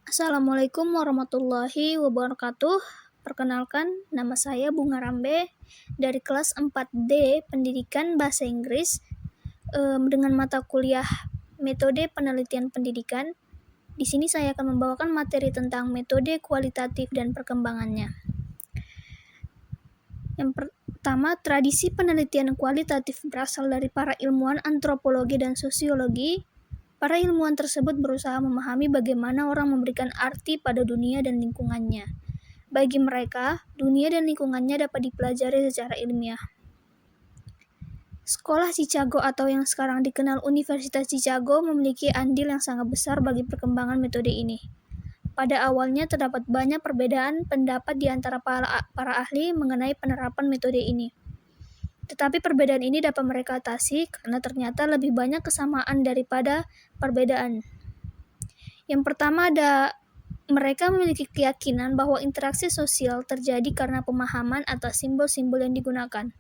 Assalamualaikum warahmatullahi wabarakatuh. Perkenalkan, nama saya Bunga Rambe dari kelas 4D Pendidikan Bahasa Inggris dengan mata kuliah Metode Penelitian Pendidikan. Di sini saya akan membawakan materi tentang metode kualitatif dan perkembangannya. Yang pertama, tradisi penelitian kualitatif berasal dari para ilmuwan antropologi dan sosiologi. Para ilmuwan tersebut berusaha memahami bagaimana orang memberikan arti pada dunia dan lingkungannya. Bagi mereka, dunia dan lingkungannya dapat dipelajari secara ilmiah. Sekolah Chicago atau yang sekarang dikenal Universitas Chicago memiliki andil yang sangat besar bagi perkembangan metode ini. Pada awalnya terdapat banyak perbedaan pendapat di antara para ahli mengenai penerapan metode ini. Tetapi perbedaan ini dapat mereka atasi karena ternyata lebih banyak kesamaan daripada perbedaan. Yang pertama mereka memiliki keyakinan bahwa interaksi sosial terjadi karena pemahaman atas simbol-simbol yang digunakan.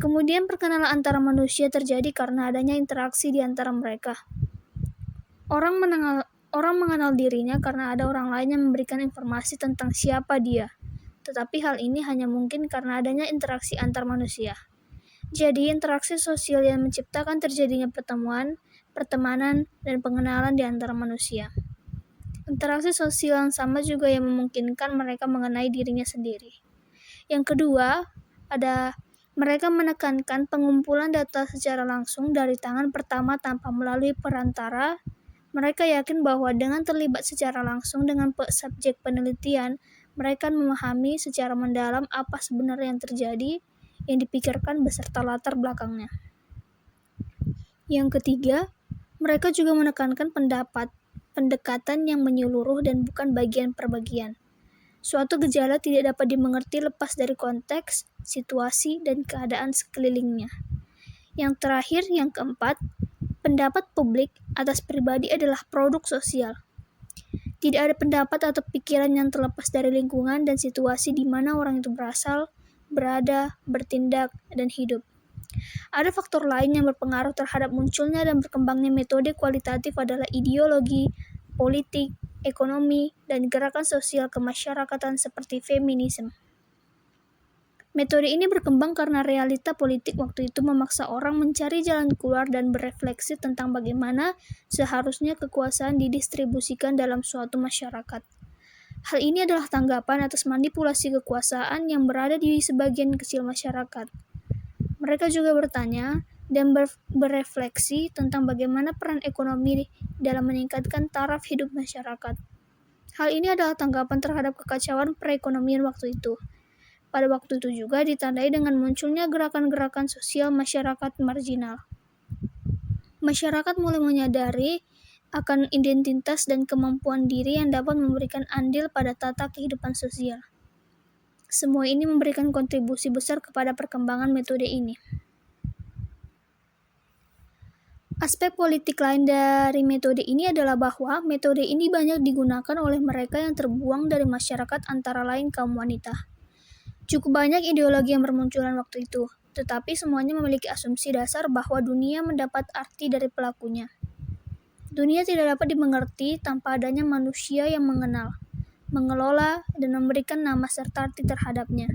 Kemudian perkenalan antara manusia terjadi karena adanya interaksi di antara mereka. Orang mengenal dirinya karena ada orang lain yang memberikan informasi tentang siapa dia. Tetapi hal ini hanya mungkin karena adanya interaksi antar manusia. Jadi, interaksi sosial yang menciptakan terjadinya pertemuan, pertemanan, dan pengenalan di antara manusia. Interaksi sosial yang sama juga yang memungkinkan mereka mengenai dirinya sendiri. Yang kedua, mereka menekankan pengumpulan data secara langsung dari tangan pertama tanpa melalui perantara. Mereka yakin bahwa dengan terlibat secara langsung dengan subjek penelitian, mereka memahami secara mendalam apa sebenarnya yang terjadi, yang dipikirkan beserta latar belakangnya. Yang ketiga, mereka juga menekankan pendekatan yang menyeluruh dan bukan bagian per bagian. Suatu gejala tidak dapat dimengerti lepas dari konteks, situasi, dan keadaan sekelilingnya. Yang terakhir, yang keempat, pendapat publik atas pribadi adalah produk sosial. Tidak ada pendapat atau pikiran yang terlepas dari lingkungan dan situasi di mana orang itu berasal, berada, bertindak, dan hidup. Ada faktor lain yang berpengaruh terhadap munculnya dan berkembangnya metode kualitatif adalah ideologi, politik, ekonomi, dan gerakan sosial kemasyarakatan seperti feminisme. Metode ini berkembang karena realita politik waktu itu memaksa orang mencari jalan keluar dan berefleksi tentang bagaimana seharusnya kekuasaan didistribusikan dalam suatu masyarakat. Hal ini adalah tanggapan atas manipulasi kekuasaan yang berada di sebagian kecil masyarakat. Mereka juga bertanya dan berefleksi tentang bagaimana peran ekonomi dalam meningkatkan taraf hidup masyarakat. Hal ini adalah tanggapan terhadap kekacauan perekonomian waktu itu. Pada waktu itu juga ditandai dengan munculnya gerakan-gerakan sosial masyarakat marginal. Masyarakat mulai menyadari akan identitas dan kemampuan diri yang dapat memberikan andil pada tata kehidupan sosial. Semua ini memberikan kontribusi besar kepada perkembangan metode ini. Aspek politik lain dari metode ini adalah bahwa metode ini banyak digunakan oleh mereka yang terbuang dari masyarakat, antara lain kaum wanita. Cukup banyak ideologi yang bermunculan waktu itu, tetapi semuanya memiliki asumsi dasar bahwa dunia mendapat arti dari pelakunya. Dunia tidak dapat dimengerti tanpa adanya manusia yang mengenal, mengelola, dan memberikan nama serta arti terhadapnya.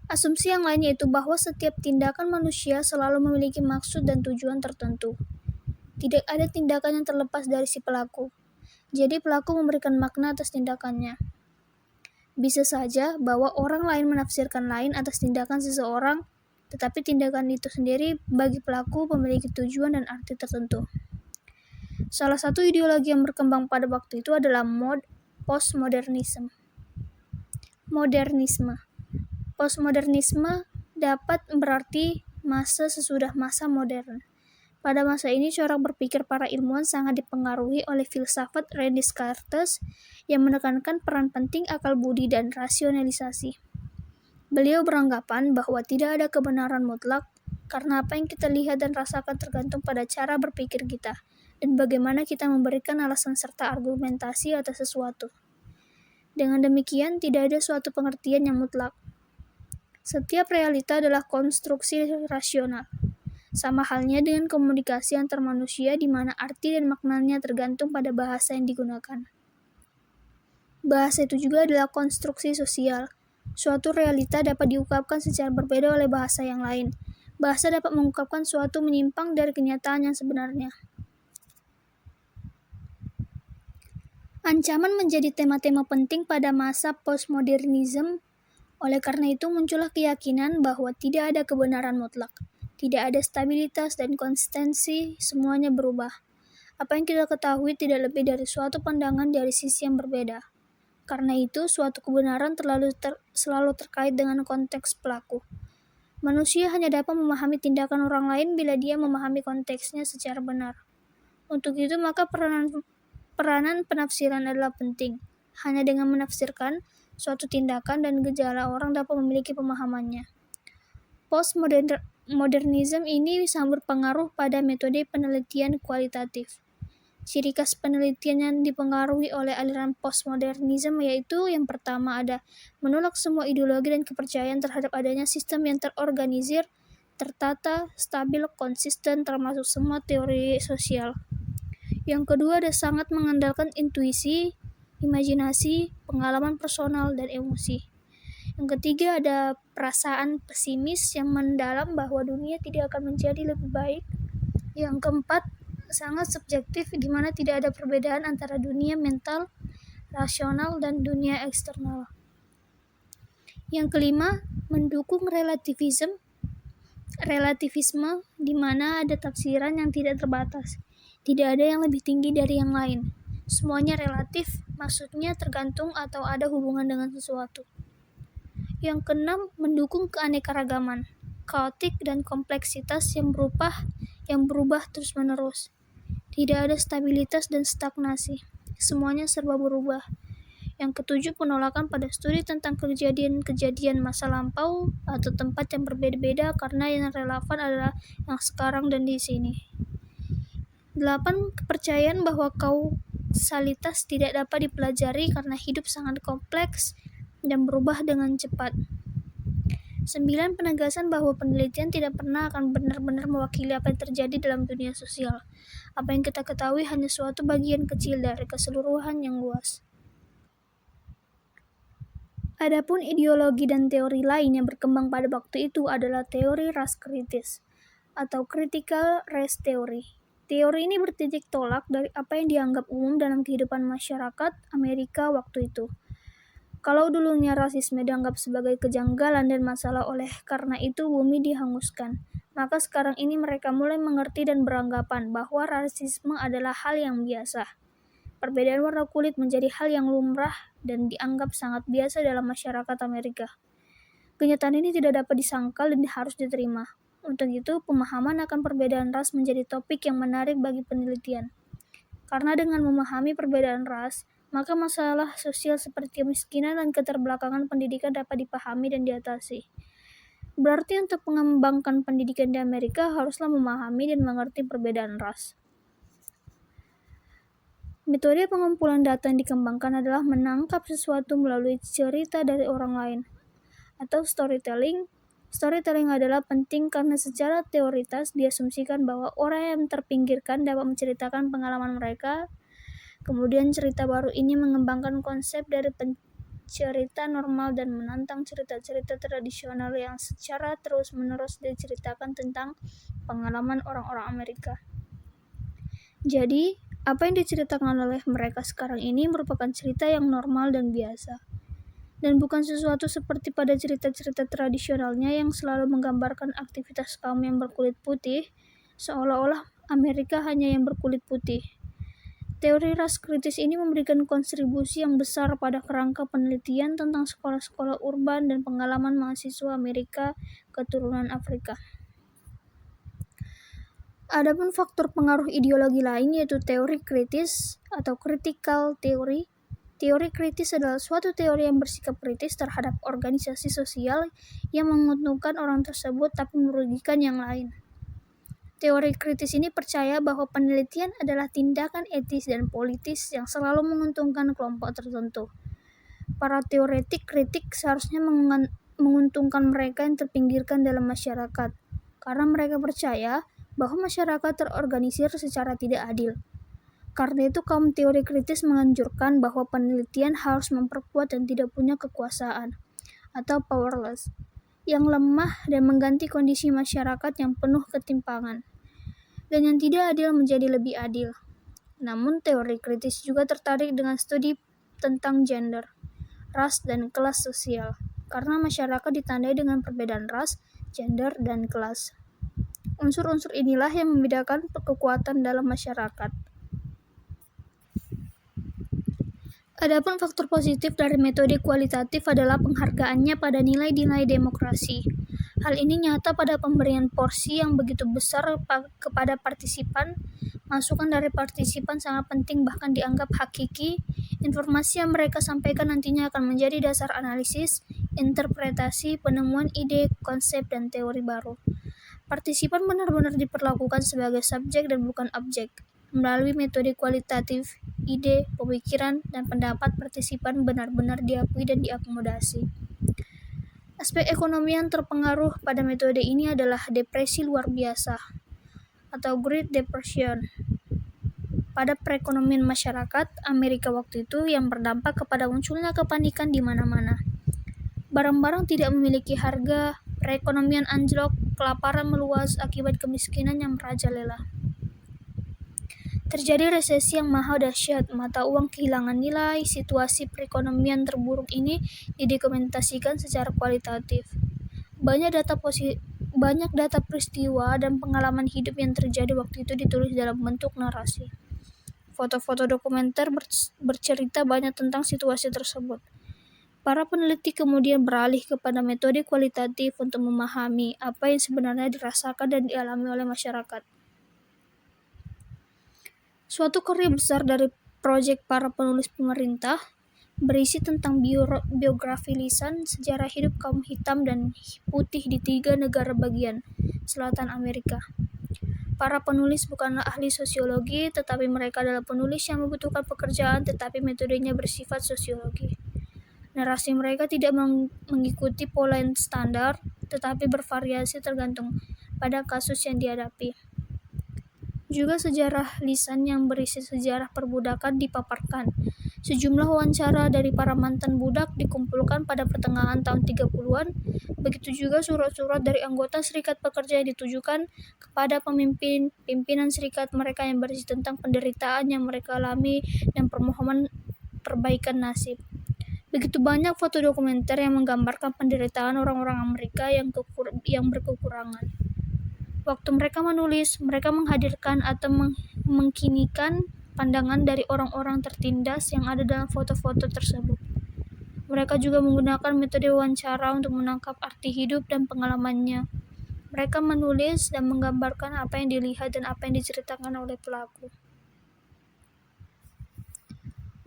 Asumsi yang lainnya itu bahwa setiap tindakan manusia selalu memiliki maksud dan tujuan tertentu. Tidak ada tindakan yang terlepas dari si pelaku. Jadi pelaku memberikan makna atas tindakannya. Bisa saja bahwa orang lain menafsirkan lain atas tindakan seseorang, tetapi tindakan itu sendiri bagi pelaku memiliki tujuan dan arti tertentu. Salah satu ideologi yang berkembang pada waktu itu adalah postmodernisme. Postmodernisme dapat berarti masa sesudah masa modern. Pada masa ini, corak berpikir para ilmuwan sangat dipengaruhi oleh filsafat René Descartes yang menekankan peran penting akal budi dan rasionalisasi. Beliau beranggapan bahwa tidak ada kebenaran mutlak karena apa yang kita lihat dan rasakan tergantung pada cara berpikir kita dan bagaimana kita memberikan alasan serta argumentasi atas sesuatu. Dengan demikian, tidak ada suatu pengertian yang mutlak. Setiap realita adalah konstruksi rasional. Sama halnya dengan komunikasi antar manusia di mana arti dan maknanya tergantung pada bahasa yang digunakan. Bahasa itu juga adalah konstruksi sosial. Suatu realita dapat diungkapkan secara berbeda oleh bahasa yang lain. Bahasa dapat mengungkapkan suatu menyimpang dari kenyataan yang sebenarnya. Ancaman menjadi tema-tema penting pada masa postmodernisme. Oleh karena itu muncullah keyakinan bahwa tidak ada kebenaran mutlak, tidak ada stabilitas dan konsistensi, semuanya berubah. Apa yang kita ketahui tidak lebih dari suatu pandangan dari sisi yang berbeda. Karena itu, suatu kebenaran selalu terkait dengan konteks pelaku. Manusia hanya dapat memahami tindakan orang lain bila dia memahami konteksnya secara benar. Untuk itu, maka peranan penafsiran adalah penting. Hanya dengan menafsirkan suatu tindakan dan gejala orang dapat memiliki pemahamannya. Postmodernisme ini sangat berpengaruh pada metode penelitian kualitatif. Ciri khas penelitian yang dipengaruhi oleh aliran postmodernisme yaitu yang pertama ada menolak semua ideologi dan kepercayaan terhadap adanya sistem yang terorganisir, tertata, stabil, konsisten termasuk semua teori sosial. Yang kedua ada sangat mengandalkan intuisi, imajinasi, pengalaman personal, dan emosi. Yang ketiga ada perasaan pesimis yang mendalam bahwa dunia tidak akan menjadi lebih baik. Yang keempat sangat subjektif di mana tidak ada perbedaan antara dunia mental, rasional, dan dunia eksternal. Yang kelima, mendukung relativisme di mana ada tafsiran yang tidak terbatas. Tidak ada yang lebih tinggi dari yang lain. Semuanya relatif, maksudnya tergantung atau ada hubungan dengan sesuatu. Yang keenam, mendukung keanekaragaman, kaotik dan kompleksitas yang berubah terus-menerus. Tidak ada stabilitas dan stagnasi. Semuanya serba berubah. Yang ketujuh, penolakan pada studi tentang kejadian-kejadian masa lampau atau tempat yang berbeda-beda karena yang relevan adalah yang sekarang dan di sini. 8. Kepercayaan bahwa kausalitas tidak dapat dipelajari karena hidup sangat kompleks dan berubah dengan cepat. 9. Penegasan bahwa penelitian tidak pernah akan benar-benar mewakili apa yang terjadi dalam dunia sosial. Apa yang kita ketahui hanya suatu bagian kecil dari keseluruhan yang luas. Adapun ideologi dan teori lain yang berkembang pada waktu itu adalah teori ras kritis atau critical race theory. Teori ini bertitik tolak dari apa yang dianggap umum dalam kehidupan masyarakat Amerika waktu itu. Kalau dulunya rasisme dianggap sebagai kejanggalan dan masalah oleh karena itu bumi dihanguskan, maka sekarang ini mereka mulai mengerti dan beranggapan bahwa rasisme adalah hal yang biasa. Perbedaan warna kulit menjadi hal yang lumrah dan dianggap sangat biasa dalam masyarakat Amerika. Kenyataan ini tidak dapat disangkal dan harus diterima. Untuk itu, pemahaman akan perbedaan ras menjadi topik yang menarik bagi penelitian. Karena dengan memahami perbedaan ras, maka masalah sosial seperti kemiskinan dan keterbelakangan pendidikan dapat dipahami dan diatasi. Berarti untuk mengembangkan pendidikan di Amerika haruslah memahami dan mengerti perbedaan ras. Metode pengumpulan data yang dikembangkan adalah menangkap sesuatu melalui cerita dari orang lain, atau storytelling. Storytelling adalah penting karena secara teoritas diasumsikan bahwa orang yang terpinggirkan dapat menceritakan pengalaman mereka. Kemudian cerita baru ini mengembangkan konsep dari pencerita normal dan menantang cerita-cerita tradisional yang secara terus-menerus diceritakan tentang pengalaman orang-orang Amerika. Jadi, apa yang diceritakan oleh mereka sekarang ini merupakan cerita yang normal dan biasa. Dan bukan sesuatu seperti pada cerita-cerita tradisionalnya yang selalu menggambarkan aktivitas kaum yang berkulit putih, seolah-olah Amerika hanya yang berkulit putih. Teori ras kritis ini memberikan kontribusi yang besar pada kerangka penelitian tentang sekolah-sekolah urban dan pengalaman mahasiswa Amerika keturunan Afrika. Adapun faktor pengaruh ideologi lain yaitu teori kritis atau critical theory. Teori kritis adalah suatu teori yang bersikap kritis terhadap organisasi sosial yang menguntungkan orang tersebut tapi merugikan yang lain. Teori kritis ini percaya bahwa penelitian adalah tindakan etis dan politis yang selalu menguntungkan kelompok tertentu. Para teoretik kritik seharusnya menguntungkan mereka yang terpinggirkan dalam masyarakat, karena mereka percaya bahwa masyarakat terorganisir secara tidak adil. Karena itu, kaum teori kritis menganjurkan bahwa penelitian harus memperkuat dan tidak punya kekuasaan, atau powerless, yang lemah dan mengganti kondisi masyarakat yang penuh ketimpangan, dan yang tidak adil menjadi lebih adil. Namun, teori kritis juga tertarik dengan studi tentang gender, ras, dan kelas sosial, karena masyarakat ditandai dengan perbedaan ras, gender, dan kelas. Unsur-unsur inilah yang membedakan kekuatan dalam masyarakat. Adapun faktor positif dari metode kualitatif adalah penghargaannya pada nilai-nilai demokrasi. Hal ini nyata pada pemberian porsi yang begitu besar kepada partisipan. Masukan dari partisipan sangat penting, bahkan dianggap hakiki. Informasi yang mereka sampaikan nantinya akan menjadi dasar analisis, interpretasi, penemuan ide, konsep, dan teori baru. Partisipan benar-benar diperlakukan sebagai subjek dan bukan objek. Melalui metode kualitatif, ide, pemikiran, dan pendapat partisipan benar-benar diakui dan diakomodasi. Aspek ekonomi yang terpengaruh pada metode ini adalah depresi luar biasa atau Great Depression pada perekonomian masyarakat Amerika waktu itu, yang berdampak kepada munculnya kepanikan di mana-mana. Barang-barang tidak memiliki harga, perekonomian anjlok, kelaparan meluas akibat kemiskinan yang merajalela. Terjadi resesi yang maha dahsyat, mata uang kehilangan nilai. Situasi perekonomian terburuk ini didokumentasikan secara kualitatif. Banyak data peristiwa dan pengalaman hidup yang terjadi waktu itu ditulis dalam bentuk narasi. Foto-foto dokumenter bercerita banyak tentang situasi tersebut. Para peneliti kemudian beralih kepada metode kualitatif untuk memahami apa yang sebenarnya dirasakan dan dialami oleh masyarakat. Suatu karya besar dari proyek para penulis pemerintah berisi tentang biografi lisan sejarah hidup kaum hitam dan putih di 3 negara bagian selatan Amerika. Para penulis bukanlah ahli sosiologi, tetapi mereka adalah penulis yang membutuhkan pekerjaan, tetapi metodenya bersifat sosiologi. Narasi mereka tidak mengikuti pola yang standar, tetapi bervariasi tergantung pada kasus yang dihadapi. Juga sejarah lisan yang berisi sejarah perbudakan dipaparkan. Sejumlah wawancara dari para mantan budak dikumpulkan pada pertengahan tahun 30-an. Begitu juga surat-surat dari anggota serikat pekerja yang ditujukan kepada pimpinan serikat mereka yang berisi tentang penderitaan yang mereka alami dan permohonan perbaikan nasib. Begitu banyak foto dokumenter yang menggambarkan penderitaan orang-orang Amerika yang berkekurangan. Waktu mereka menulis, mereka menghadirkan atau mengkinikan pandangan dari orang-orang tertindas yang ada dalam foto-foto tersebut. Mereka juga menggunakan metode wawancara untuk menangkap arti hidup dan pengalamannya. Mereka menulis dan menggambarkan apa yang dilihat dan apa yang diceritakan oleh pelaku.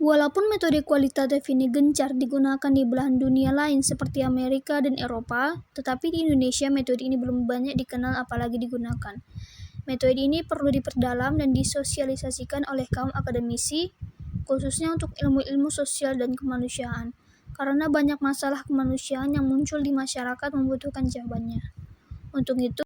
Walaupun metode kualitatif ini gencar digunakan di belahan dunia lain seperti Amerika dan Eropa, tetapi di Indonesia metode ini belum banyak dikenal apalagi digunakan. Metode ini perlu diperdalam dan disosialisasikan oleh kaum akademisi, khususnya untuk ilmu-ilmu sosial dan kemanusiaan, karena banyak masalah kemanusiaan yang muncul di masyarakat membutuhkan jawabannya. Untuk itu,